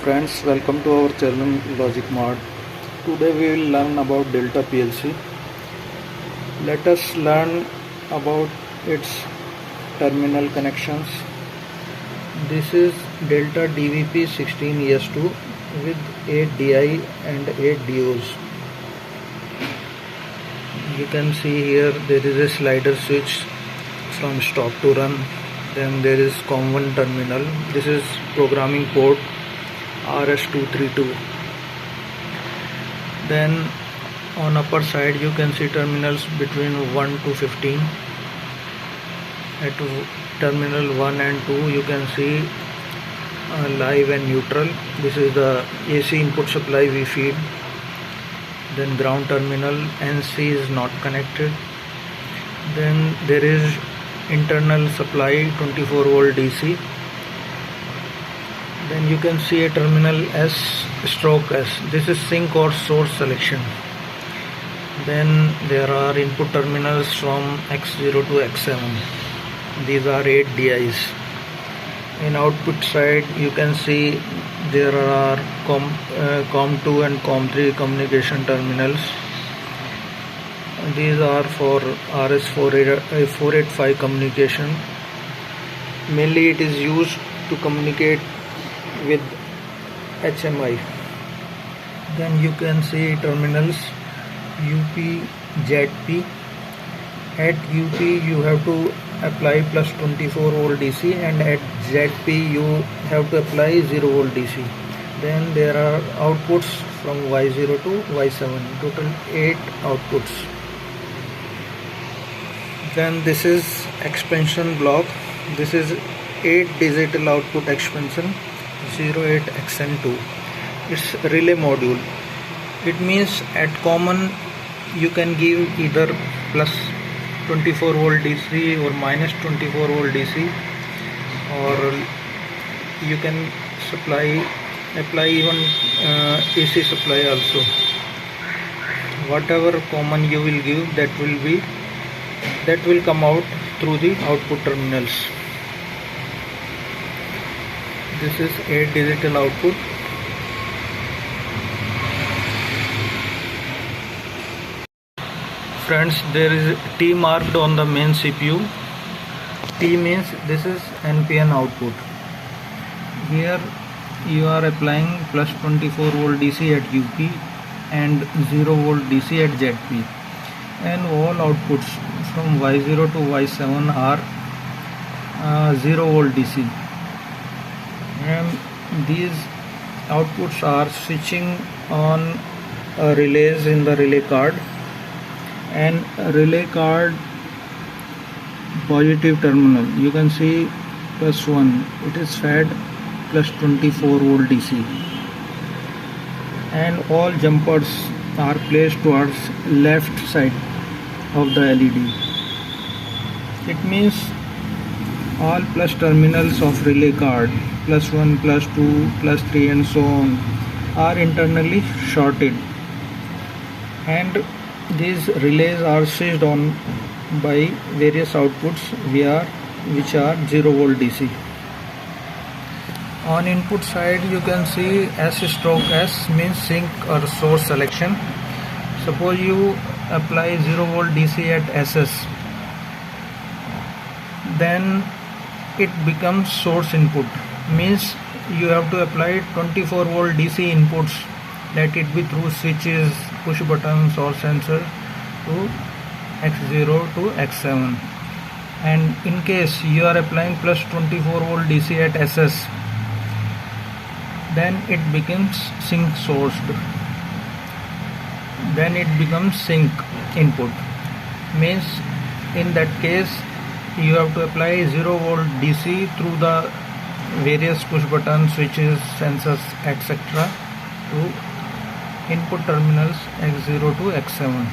Friends, welcome to our channel Logic Mart. Today we will learn about Delta PLC. Let us learn about its terminal connections. This is Delta DVP16ES2 with 8 DI and 8 DOs. You can see here there is a slider switch from stop to run. Then there is COM1 terminal. This is programming port RS232. Then on upper side you can see terminals between 1 to 15. At terminal 1 and 2 you can see live and neutral. This is the AC input supply we feed. Then ground terminal NC is not connected. Then there is internal supply 24 volt DC. Then you can see a terminal S/S. This is sync or source selection. Then there are input terminals from X0 to X7. These are 8 DIs. In output side you can see there are COM2 and COM3 communication terminals. These are for RS485 communication. Mainly it is used to communicate with HMI. Then you can see terminals UP, ZP. At UP you have to apply plus 24 volt DC, and at ZP you have to apply 0 volt DC. Then there are outputs from Y0 to Y7, total 8 outputs. Then this is expansion block. This is 8 digital output expansion 08XN2. It's relay module. It means at common you can give either plus 24 volt DC or minus 24 volt DC, or you can apply even AC supply also. Whatever common you will give, that will come out through the output terminals. This is 8 digital output. Friends, there is T marked on the main CPU. T means this is NPN output. Here you are applying plus 24 volt DC at UP and 0 volt DC at ZP, and all outputs from Y0 to Y7 are 0 volt DC. And these outputs are switching on relays in the relay card, and relay card positive terminal you can see plus 1, it is fed plus 24 volt DC, and all jumpers are placed towards left side of the LED. It means all plus terminals of relay card plus 1, plus 2, plus 3 and so on are internally shorted, and these relays are switched on by various outputs which are 0 volt DC. On input side you can see S/S means sync or source selection. Suppose you apply 0 volt DC at SS, then it becomes source input. Means you have to apply 24 volt DC inputs, let it be through switches, push buttons or sensor to X0 to X7. And in case you are applying plus 24 volt DC at SS, then it becomes sync sourced. Then it becomes sync input. Means in that case you have to apply 0 volt DC through the various push buttons, switches, sensors, etc. to input terminals X0 to X7.